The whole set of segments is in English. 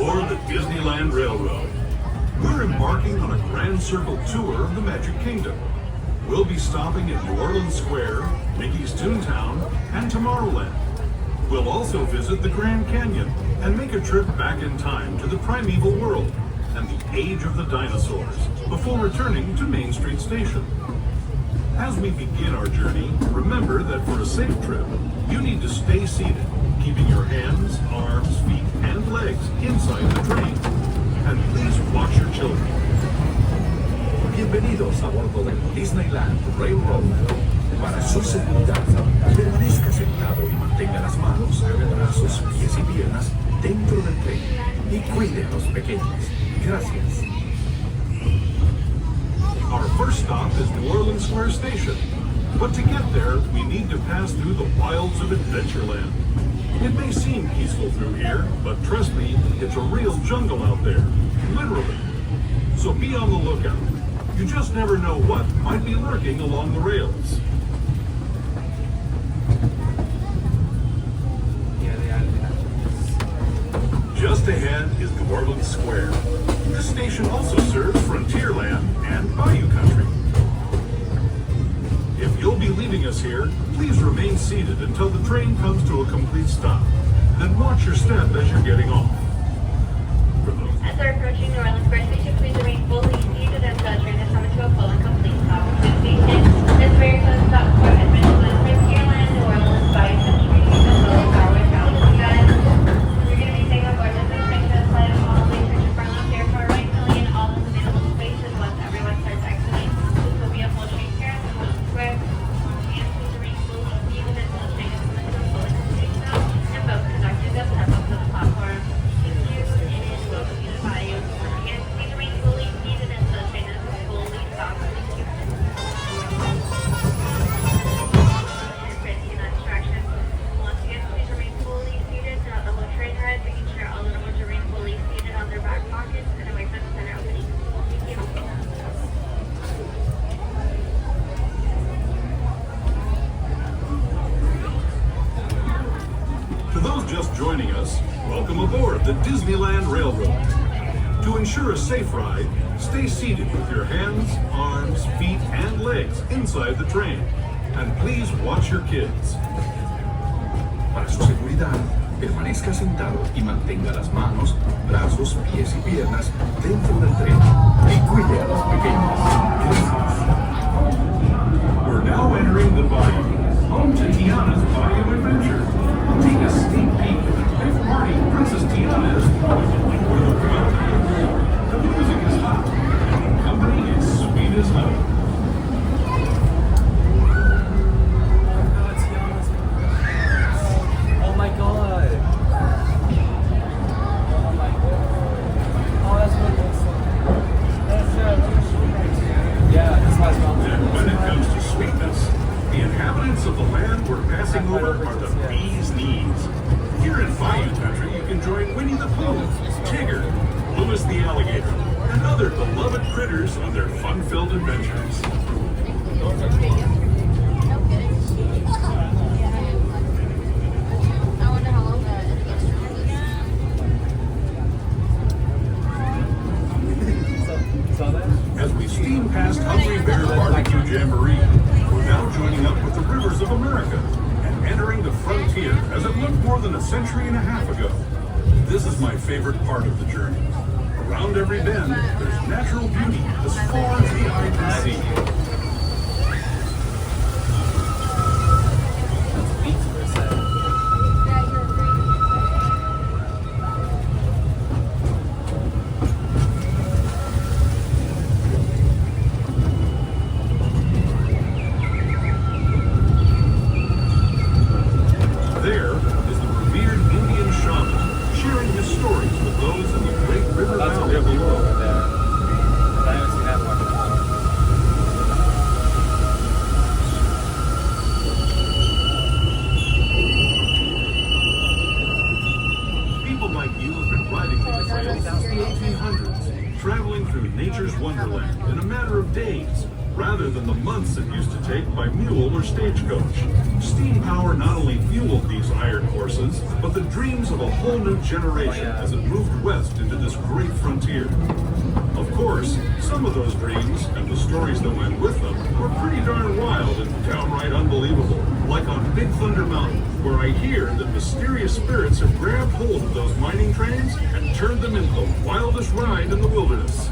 aboard the Disneyland Railroad. We're embarking on a grand circle tour of the Magic Kingdom. We'll be stopping at New Orleans Square, Mickey's Toontown, and Tomorrowland. We'll also visit the Grand Canyon and make a trip back in time to the Primeval world and the age of the dinosaurs before returning to Main Street Station. As we begin our journey, remember that for a safe trip, you need to stay seated, keeping your hands, arms, feet, and legs inside the train. And please watch your children. Bienvenidos a bordo del Disneyland Railroad. Para su seguridad, permanezca sentado y mantenga las manos, brazos, pies y piernas dentro del tren y cuide a los pequeños. Gracias. Our first stop is New Orleans Square Station. But to get there, we need to pass through the wilds of Adventureland. It may seem peaceful through here, but trust me, it's a real jungle out there. Literally. So be on the lookout. You just never know what might be lurking along the rails. Just ahead is New Orleans Square. This station also serves Frontierland and Bayou Country. If you'll be leaving us here, please remain seated until the train comes to a complete stop. Then watch your step as you're getting off. As we're approaching New Orleans Square Station, please remain fully seated until the train is coming to a full and complete stop. This station is where you're going to stop for Adventureland, Frontierland, New Orleans, Bayou Country, as well as Our Way Travel. Guys, you're going to be staying on board this executive flight of all the research for left here for right filling in all those available spaces once everyone starts exiting. This will be a full train here at New Orleans Square. And please remain fully seated until the train is coming to a full and complete stop. And both conductors have stepped up to the platform. Thank you and welcome you to Bayou. Again, please remain fully seated until the train is fully stopped. Thank you. And for any distraction, once again, please remain fully seated throughout the whole train ride, making sure all the doors remain fully seated on their back pockets and away from the center opening. Thank you. To those just joining us, welcome aboard the Disneyland Railroad. To ensure a safe ride, stay seated with your hands, arms, feet, and legs inside the train. And please watch your kids. Para su seguridad, permanezca sentado y mantenga las manos, brazos, pies y piernas dentro del tren y cuide a los pequeños. Gracias. We're now entering the Bayou, home to Tiana's Bayou Adventure. Take a sneak peek at the big party Princess Tiana is throwing. The music is hot, and company is sweet as honey. Oh my god. Oh my god. Oh, that's really awesome. That's yeah, this has And when it comes to sweetness, the inhabitants of the land we're passing over are the bee's knees. Here in Bayou Country, you can join Winnie the Pooh, Tigger, Louis the Alligator, and other beloved critters on their fun-filled adventures. As we steam past Hungry Bear Barbecue Jamboree, we're now joining up with the rivers of America and entering the frontier as it looked more than a century and a half ago. This is my favorite part of the journey. Around every bend, there's natural beauty as far as the eye can see. There is the revered Indian shaman sharing his stories with those in the Great River Valley of the world. I haven't seen that one before. People like you have been riding these trails since the 1800s, traveling through nature's wonderland in a matter of days, rather than the months it used to take by mule or stagecoach. Steam power not only fueled these iron horses, but the dreams of a whole new generation as it moved west into this great frontier. Of course, some of those dreams and the stories that went with them were pretty darn wild and downright unbelievable, like on Big Thunder Mountain, where I hear that mysterious spirits have grabbed hold of those mining trains and turned them into the wildest ride in the wilderness.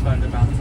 Thunder Mountain.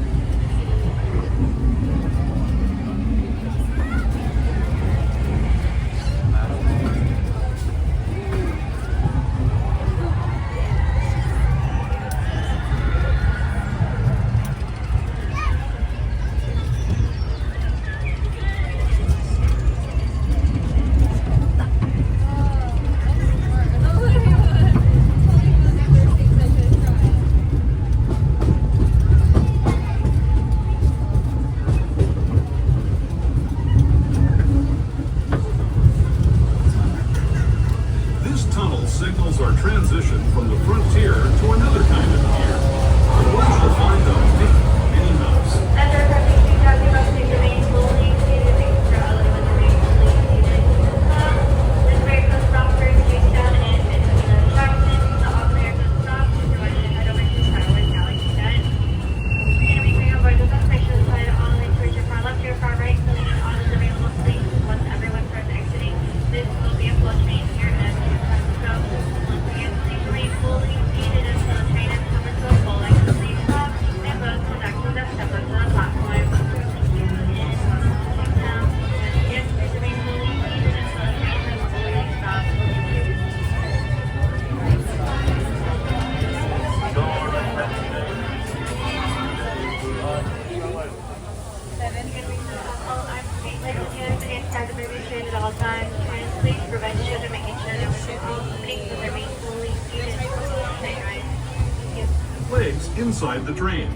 Inside the train.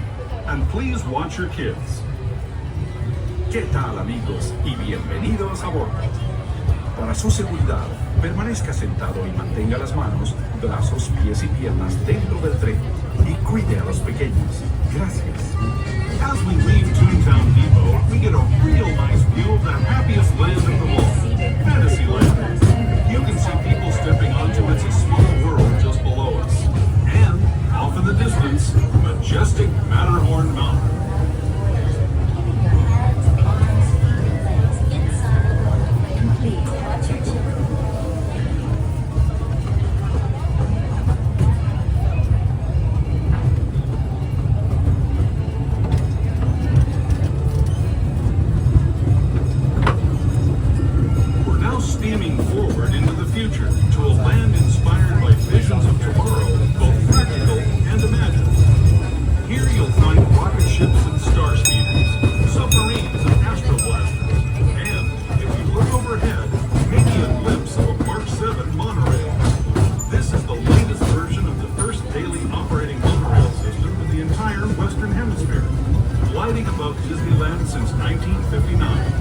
And please watch your kids. ¿Qué tal, amigos? Y bienvenidos a bordo. Para su seguridad, permanezca sentado y mantenga las manos, brazos, pies y piernas dentro del tren y cuide a los pequeños. Gracias. As we leave Toontown Depot, we get a real nice view of the happiest land of them all, Fantasyland. You can see people stepping onto It's a Small World just below us. And, off in the distance, majestic Matterhorn Mountain. We're now steaming forward into the future to a land inspired by visions of tomorrow, both practical and imagined. Here you'll find rocket ships and star speeders, submarines and astroblasters, and, if you look overhead, maybe a glimpse of a Mark 7 monorail. This is the latest version of the first daily operating monorail system in the entire Western Hemisphere, gliding above Disneyland since 1959.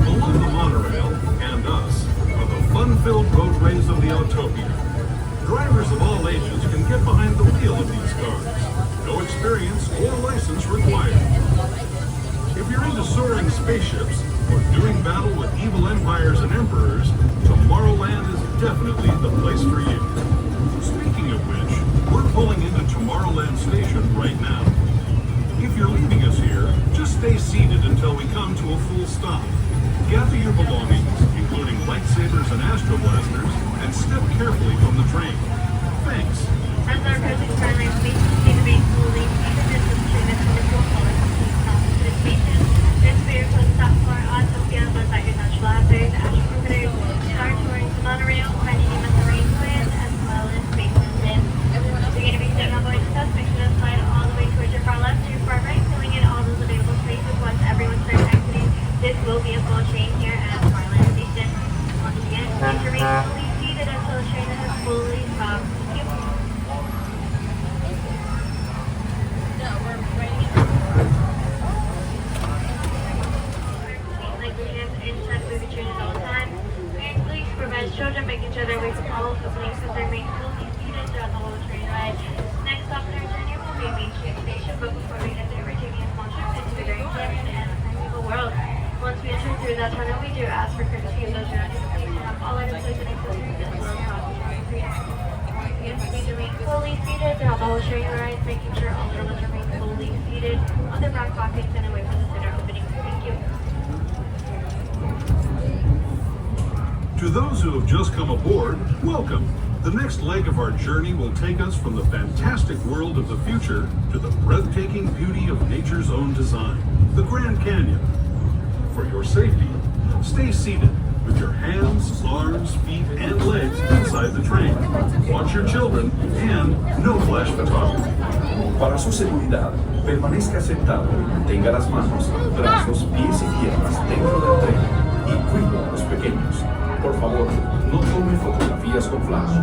Along the monorail, and us, are the fun-filled roadways of the Autopia. Drivers of all ages can get behind the wheel of these cars. No experience or license required. If you're into soaring spaceships or doing battle with evil empires and emperors, Tomorrowland is definitely the place for you. Speaking of which, we're pulling into Tomorrowland Station right now. If you're leaving us here, just stay seated until we come to a full stop. Gather your belongings, including lightsabers and astroblasters, and step carefully from the train. Thanks. As our approaching primary station, database will leave even as the train is coming to a full and complete stop to the station. This vehicle will stop for Autopia, Los Blasters, Astrotroopers, Star Touring the Monorail, Finding Nemo Marine Land, as well as Space Mountain. You're going to be staying on board the bus, make sure to slide all the way towards your far left to your far right, filling in all those available spaces once everyone starts exiting. This will be a full train here at Tomorrowland Station. Once again, please remain fully seated until the train has fully stopped. Thank you. Inside movie trains all the time. And please prevent children making each other way from all openings as they remain fully seated throughout the whole train ride. Next stop in our journey will Street Main Street Station, but before we get there, we're taking a small trip into the Grand Canyon and the Primeval world. Once we enter through that tunnel, we do ask for courtesy of those around you to please turn off all items placed in accessories as well as coffee free. Yes, please remain fully seated throughout the whole sharing ride, making sure all journalists remain fully seated on their back pockets and away from the center opening. Thank you. To those who have just come aboard, welcome. The next leg of our journey will take us from the fantastic world of the future to the breathtaking beauty of nature's own design, the Grand Canyon. For your safety, stay seated with your hands, arms, feet, and legs inside the train. Watch your children and no flash photography. Para su seguridad, permanezca sentado y mantenga las manos, brazos, pies y piernas dentro del tren y cuide a los pequeños. Por favor, no tome fotografías con flash.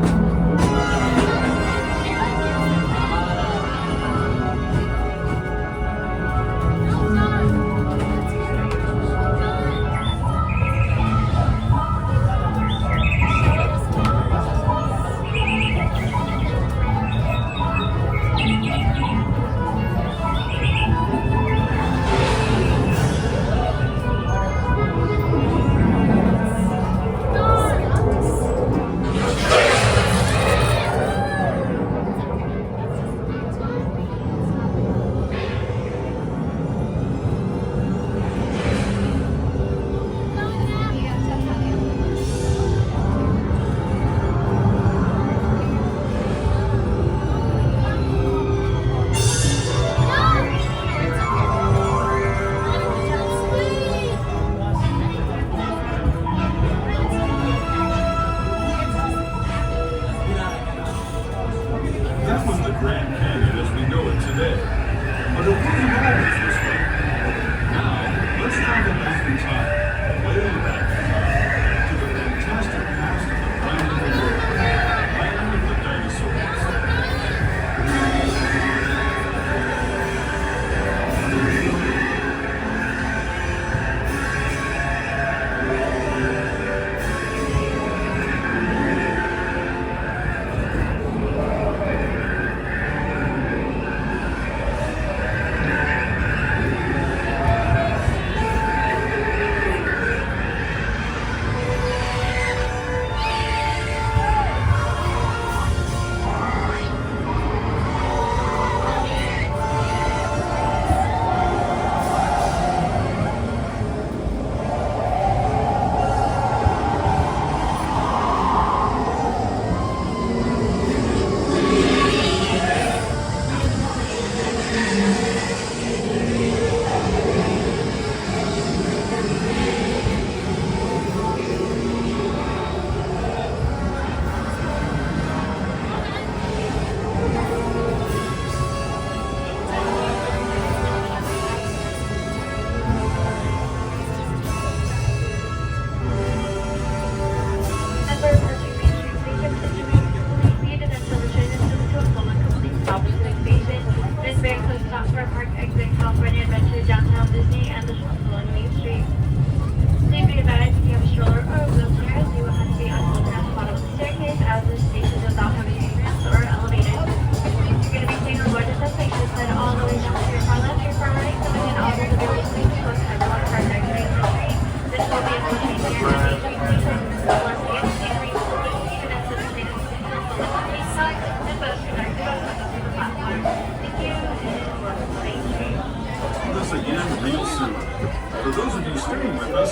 That was the Grand Canyon as we know it today. But it wasn't always this way. Now, let's travel back in time, way back in time, to the fantastic past of the Primeval world, land of the dinosaurs. California Adventure, Downtown Disney, and the shuttle along Main Street. Please be advised if you have a stroller or a wheelchair, you will have to be on the bottom of the staircase as the station does not have any ramps or elevators. You're going to be staying on board this destination, head all the way down to your far left, your far right, so within all of the various stations, close to everyone for our next train entry. This will be a pushing here to Main Street Station. Once again, please reach the seat and exit the station on the left-hand side, and both connect to the platform. Thank you, and welcome to Main Street. This again real soon. For those of you staying with us,